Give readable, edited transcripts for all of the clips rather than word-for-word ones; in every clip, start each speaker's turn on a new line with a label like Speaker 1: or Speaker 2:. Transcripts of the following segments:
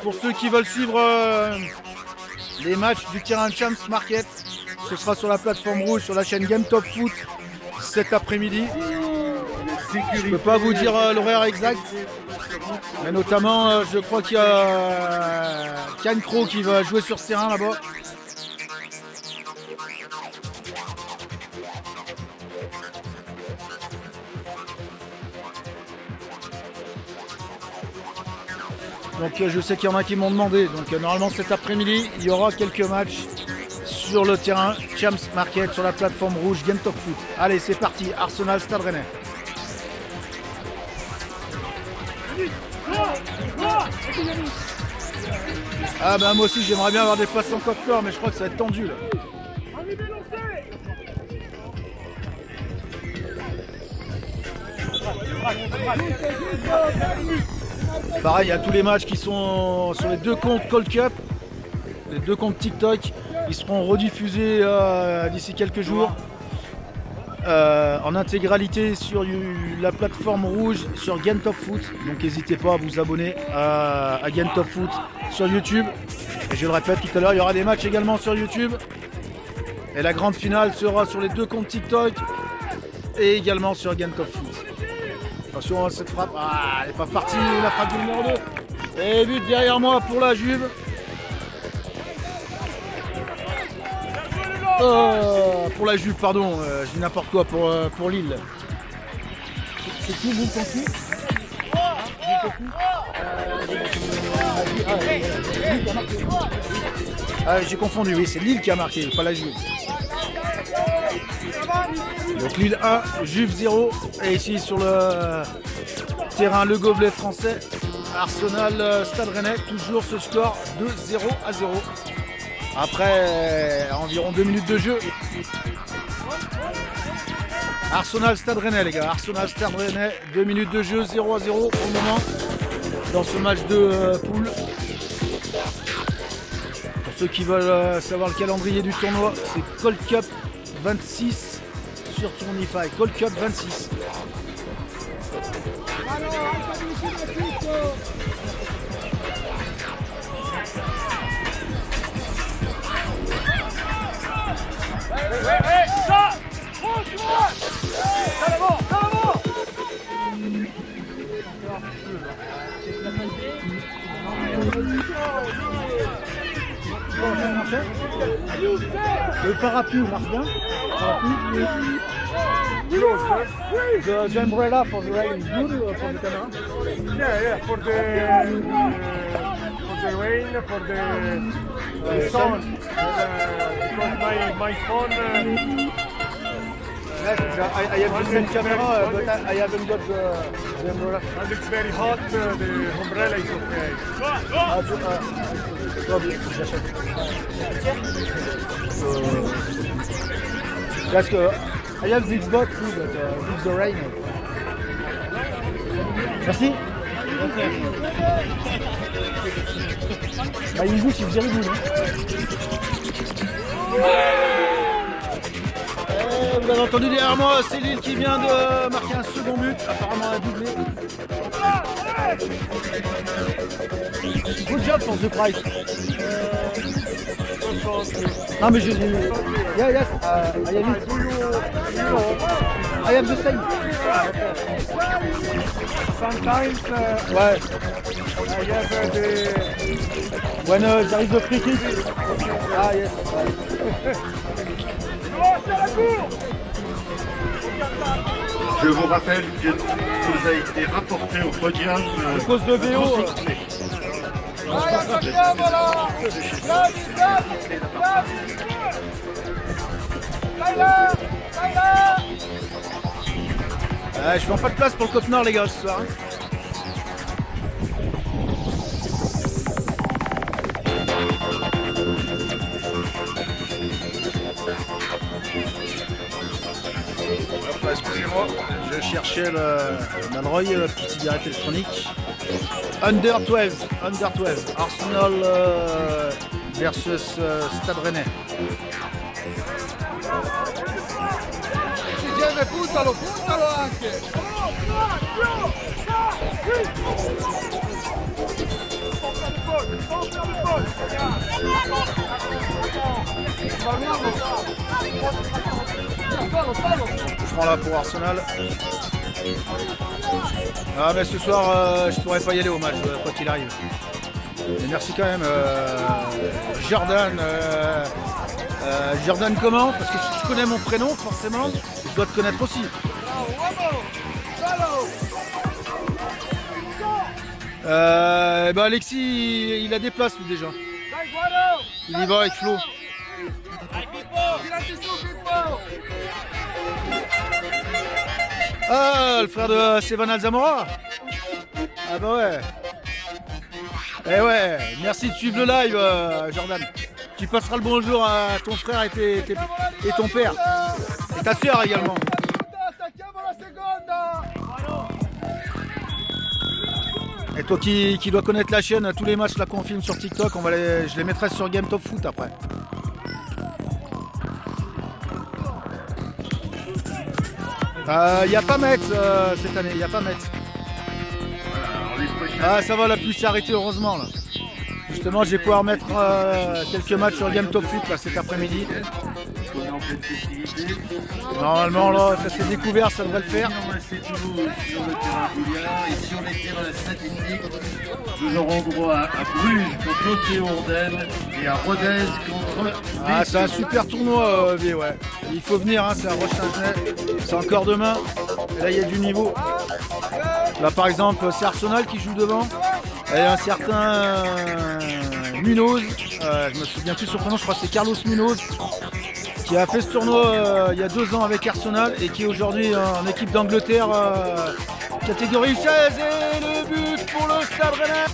Speaker 1: pour ceux qui veulent suivre les matchs du terrain Champs Market, ce sera sur la plateforme rouge, sur la chaîne Game Top Foot cet après-midi. Je ne peux pas vous dire l'horaire exact, mais notamment je crois qu'il y a Cancro qui va jouer sur ce terrain là-bas. Donc je sais qu'il y en a qui m'ont demandé. Donc normalement cet après-midi, il y aura quelques matchs sur le terrain Champs Market, sur la plateforme rouge Game Top Foot. Allez, c'est parti, Arsenal Stade Rennais. Ah bah moi aussi j'aimerais bien avoir des passes en coffre, mais je crois que ça va être tendu là. Pareil, il y a tous les matchs qui sont sur les deux comptes Call Cup, les deux comptes TikTok. Ils seront rediffusés d'ici quelques jours en intégralité sur la plateforme rouge sur Game Top Foot. Donc n'hésitez pas à vous abonner à Game Top Foot sur YouTube. Et je le répète tout à l'heure, il y aura des matchs également sur YouTube. Et la grande finale sera sur les deux comptes TikTok et également sur Game Top Foot. Attention à cette frappe. Ah, elle n'est pas partie, la frappe du numéro 2. Et but derrière moi pour la Juve. Pour la Juve, pardon, je dis n'importe quoi pour Lille. C'est qui vous pensez? J'ai confondu, oui, c'est Lille qui a marqué, pas la Juve. Donc Lille 1, Juve 0. Et ici sur le terrain Le Gobelet français, Arsenal Stade Rennais, toujours ce score de 0-0. Après environ 2 minutes de jeu. Arsenal Stade Rennais les gars, Arsenal Stade Rennais, 2 minutes de jeu, 0-0 pour le moment dans ce match de poule. Pour ceux qui veulent savoir le calendrier du tournoi, c'est Call Cup 26 sur Tournify, Call Cup 26. Le parapluie marche bien. The umbrella for the rain is good for the camera.
Speaker 2: Yeah, for the rain, for the sun. Because my phone.
Speaker 1: Yes, I have the same camera, but I haven't got the umbrella.
Speaker 2: And it's very hot, the umbrella is okay.
Speaker 1: Parce que I have this boat too, but with the rain. Merci. My English is very good. Vous avez entendu derrière moi, c'est Lille qui vient de marquer un second but, apparemment un doublé. Good job for the prize. Non mais je dis, yeah, yes, I have it. I have the same.
Speaker 2: Sometimes
Speaker 1: Ouais.
Speaker 2: I have the.
Speaker 1: When there is a free kick. Ah yes.
Speaker 3: Je vous rappelle que vous avez été rapporté au podium
Speaker 1: À cause de VO. Je prends pas de place pour le Côte Nord les gars ce soir. Excusez-moi, je cherchais le Malroy, la petite cigarette électronique. Under 12, Arsenal versus Stade Rennais.
Speaker 4: Puntalo anche!
Speaker 1: Coup franc là pour Arsenal. Ah mais ce soir je pourrais pas y aller au match quoi qu'il arrive. Mais merci quand même Jordan. Jordan comment? Parce que si tu connais mon prénom forcément, je dois te connaître aussi. Bah Alexis il a des places lui déjà. Il y va avec Flo. Ah, le frère de Sevan Alzamora. Ah bah ouais. Eh ouais, merci de suivre le live Jordan. Tu passeras le bonjour à ton frère et ton père. Et ta soeur également. Et toi qui dois connaître la chaîne, tous les matchs là qu'on filme sur TikTok, je les mettrai sur Game Top Foot après. Il n'y a pas Metz cette année, il n'y a pas Metz. Ah ça va, la pluie s'est arrêtée heureusement là. Justement je vais pouvoir mettre quelques matchs sur Game Top Foot là cet après-midi. Normalement là ça s'est découvert, ça devrait le faire.
Speaker 3: C'est toujours sur le terrain bouillard et sur les terrains synthétiques. Nous aurons droit à Bruges contre l'Océan et à Rodez contre.
Speaker 1: Ah c'est un super tournoi V, ouais. Il faut venir, hein, c'est à Roche-Saint-Genès. C'est encore demain. Et là il y a du niveau. Là par exemple c'est Arsenal qui joue devant. Et un certain Munoz, je me souviens plus son prénom, je crois que c'est Carlos Munoz, qui a fait ce tournoi il y a 2 ans avec Arsenal et qui est aujourd'hui en équipe d'Angleterre catégorie 16 et le but pour le Stade Rennais.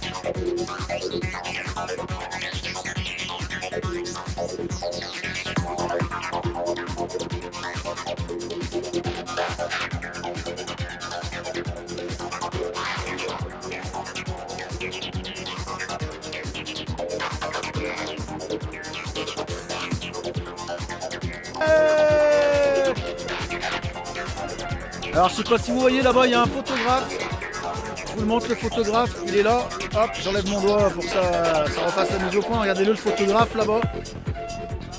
Speaker 1: Alors je sais pas si vous voyez là-bas, il y a un photographe. Je vous le montre, le photographe, il est là. Hop, j'enlève mon doigt pour que ça repasse la mise au point. Regardez-le, le photographe là-bas.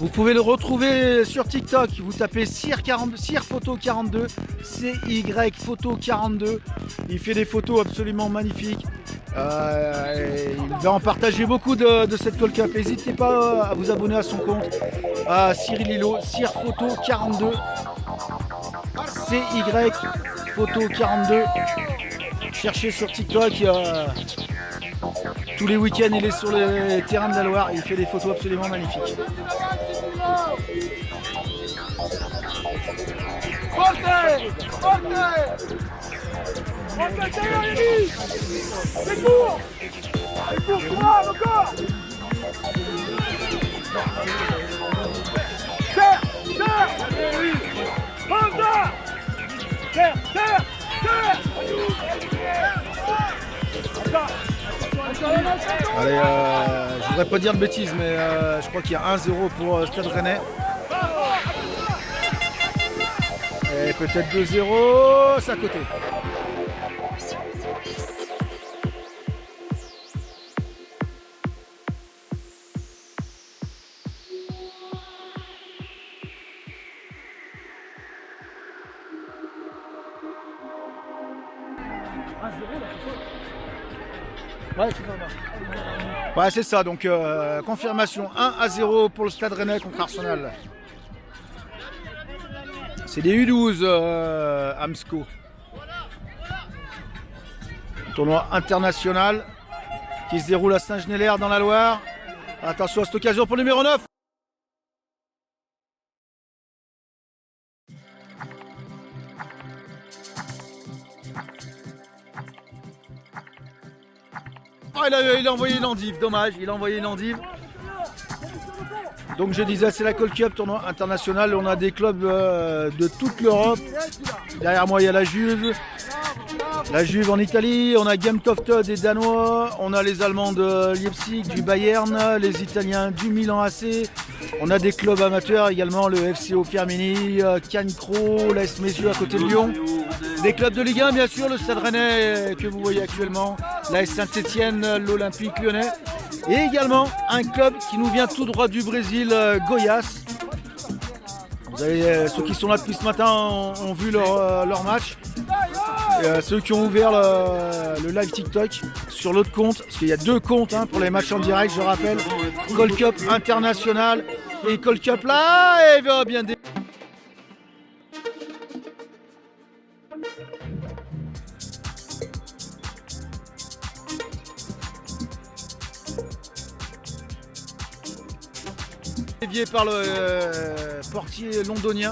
Speaker 1: Vous pouvez le retrouver sur TikTok. Vous tapez CyrPhoto42, CY Photo 42. Il fait des photos absolument magnifiques. Il va en partager beaucoup de cette Call Cup. N'hésitez pas à vous abonner à son compte, à Cyril Hilo, CyrPhoto42, CY Photo 42. Cherchez sur TikTok. Tous les week-ends, il est sur les terrains de la Loire. Il fait des photos absolument magnifiques.
Speaker 2: C'est court. Encore. Terre.
Speaker 1: Allez, je voudrais pas dire de bêtises, mais je crois qu'il y a 1-0 pour Stade Rennais. Et peut-être 2-0, c'est à côté. Ouais, c'est ça, donc confirmation 1-0 pour le Stade Rennais contre Arsenal. C'est des U12 Amsco. Tournoi international qui se déroule à Saint-Genélaire dans la Loire. Attention à cette occasion pour le numéro 9. Il a envoyé l'endive, dommage, il a envoyé l'endive. Donc je disais, c'est la Call Cup, tournoi international. On a des clubs de toute l'Europe. Derrière moi, il y a la Juve en Italie. On a Gemtoft des Danois. On a les Allemands de Leipzig, du Bayern, les Italiens du Milan AC. On a des clubs amateurs également, le FCO Firmini, Cancro, l'AS Messieux à côté de Lyon. Des clubs de Ligue 1, bien sûr, le Stade Rennais que vous voyez actuellement, l'AS Saint-Etienne, l'Olympique Lyonnais. Et également un club qui nous vient tout droit du Brésil, Goiás. Vous avez, ceux qui sont là depuis ce matin ont vu leur match. Et, ceux qui ont ouvert le live TikTok sur l'autre compte, parce qu'il y a 2 comptes pour les matchs en direct, je rappelle. Gold Cup International et Gold Cup Live. Bien dévié par le portier londonien.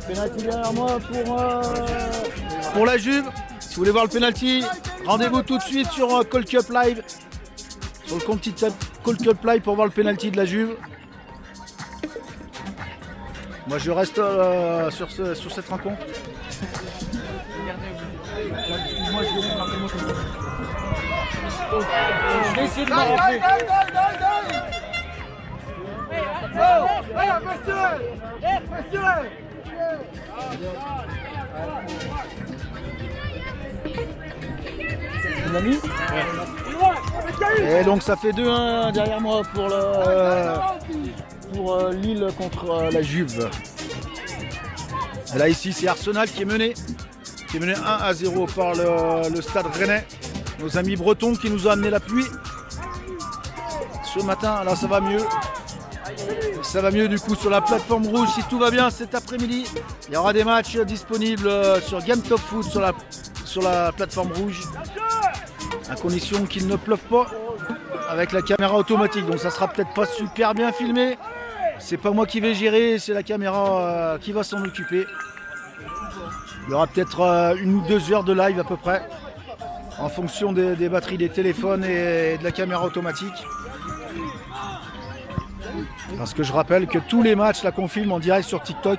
Speaker 1: Penalty derrière moi pour la Juve. Si vous voulez voir le penalty, rendez-vous tout de suite sur Gold Cup Live. Sur le compte TikTok Gold Cup Live pour voir le penalty de la Juve. Moi je reste sur cette rencontre. Excuse-moi, je vais essayer de me rappeler. Mon ami ? Et donc ça fait 2-1 derrière moi pour Lille contre la Juve. Et là ici c'est Arsenal qui est mené 1-0 par le Stade Rennais. Nos amis bretons qui nous ont amené la pluie. Ce matin, là ça va mieux. Ça va mieux du coup sur la plateforme rouge. Si tout va bien cet après-midi, il y aura des matchs disponibles sur Game Top Foot sur la plateforme rouge. À condition qu'il ne pleuve pas avec la caméra automatique. Donc ça sera peut-être pas super bien filmé. C'est pas moi qui vais gérer, c'est la caméra qui va s'en occuper. Il y aura peut-être 1 ou 2 heures de live à peu près, en fonction des batteries des téléphones et de la caméra automatique. Parce que je rappelle que tous les matchs là qu'on filme en direct sur TikTok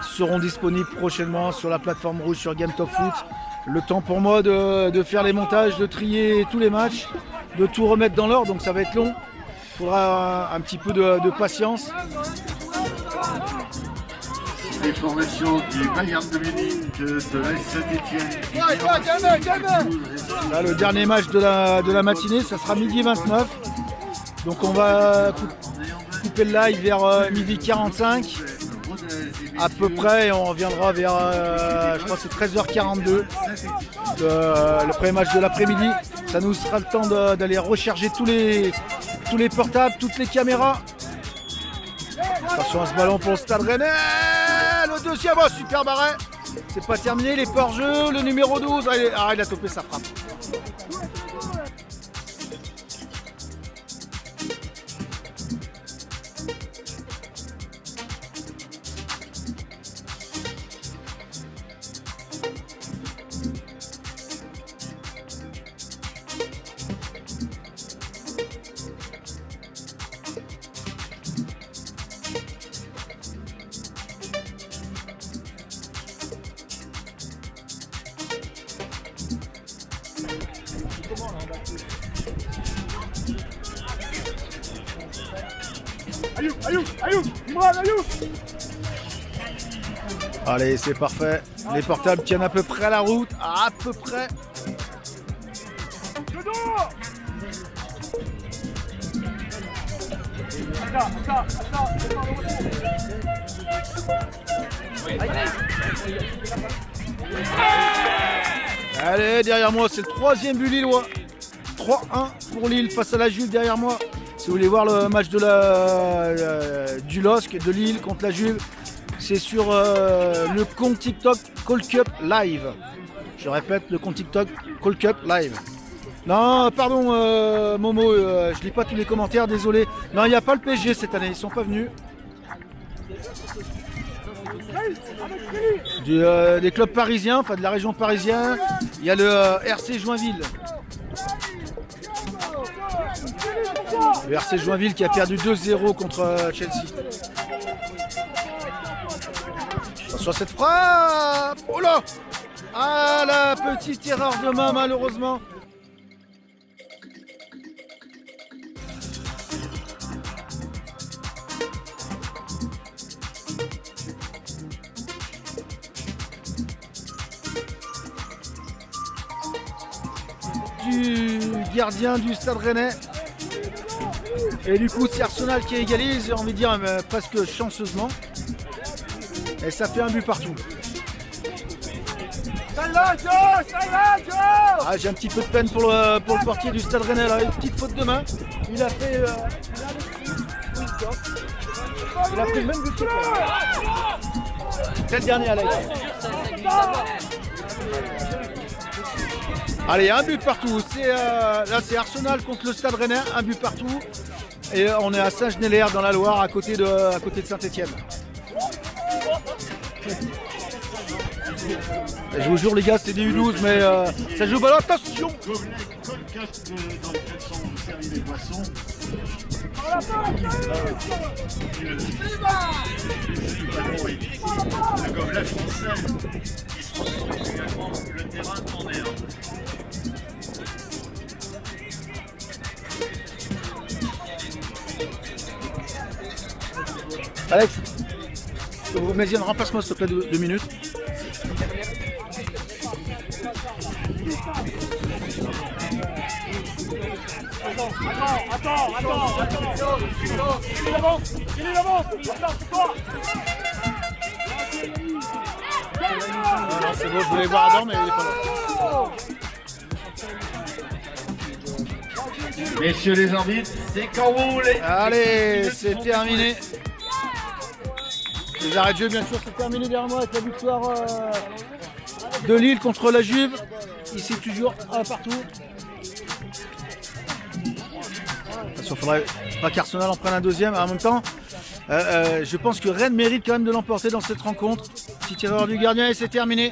Speaker 1: seront disponibles prochainement sur la plateforme rouge sur Game Top Foot. Le temps pour moi de faire les montages, de trier tous les matchs, de tout remettre dans l'ordre, donc ça va être long. Il faudra un petit peu de patience.
Speaker 3: Les formations du Bayern de Munich, de l'AS Saint-Étienne.
Speaker 1: Là, le dernier match de la matinée, ça sera midi 29. Donc on va couper le live vers midi 45 à peu près, et on reviendra vers je crois que c'est 13h42 le premier match de l'après-midi. Ça nous sera le temps d'aller recharger tous les portables, toutes les caméras. Attention à ce ballon pour le Stade Rennais. Le deuxième, oh, super barré. C'est pas terminé, les hors-jeu, le numéro 12. Il a topé sa frappe. Allez, c'est parfait. Les portables tiennent à peu près à la route. À peu près. Allez, derrière moi, c'est le 3e but lillois. 3-1 pour Lille face à la Juve derrière moi. Si vous voulez voir le match du LOSC de Lille contre la Juve, c'est sur le compte TikTok Gold Cup Live. Je répète, le compte TikTok Gold Cup Live. Non, pardon Momo, je lis pas tous les commentaires, désolé. Non, il n'y a pas le PSG cette année, ils sont pas venus. Des clubs parisiens, enfin de la région parisienne, il y a le RC Joinville. Le RC Joinville qui a perdu 2-0 contre Chelsea. Attention à cette frappe. Oh là. Ah, la petite erreur de main, malheureusement. Du gardien du Stade Rennais. Et du coup, c'est Arsenal qui égalise, j'ai envie de dire presque chanceusement. Et ça fait un but partout. Ah, j'ai un petit peu de peine pour le portier du Stade Rennais là, une petite faute de main. Il a fait. Il a pris le même but que toi. C'est le dernier, Alex. Allez, un but partout. Là, c'est Arsenal contre le Stade Rennais, un but partout. Et on est à Saint-Genélaire dans la Loire, à côté de Saint-Étienne. Je vous jure les gars, c'est des U12, mais ça joue au ballon, attention.
Speaker 3: Dans lequel sont servis les boissons. Le gobelet français qui se retrouve également le terrain en herbe.
Speaker 1: Alex, vous mettez un remplacement s'il te plaît de 2 minutes.
Speaker 2: Attends. Il est avance. C'est toi.
Speaker 1: Non, c'est bon, je voulais voir Adam, mais il est pas là.
Speaker 3: Messieurs les arbitres, c'est quand vous voulez.
Speaker 1: Allez, c'est terminé. Les arrêts de jeu, bien sûr, c'est terminé derrière moi avec la victoire de Lille contre la Juve. Ici, toujours un partout. Attention, il faudrait pas qu'Arsenal en prenne un deuxième. En même temps, je pense que Rennes mérite quand même de l'emporter dans cette rencontre. Petite erreur du gardien et c'est terminé.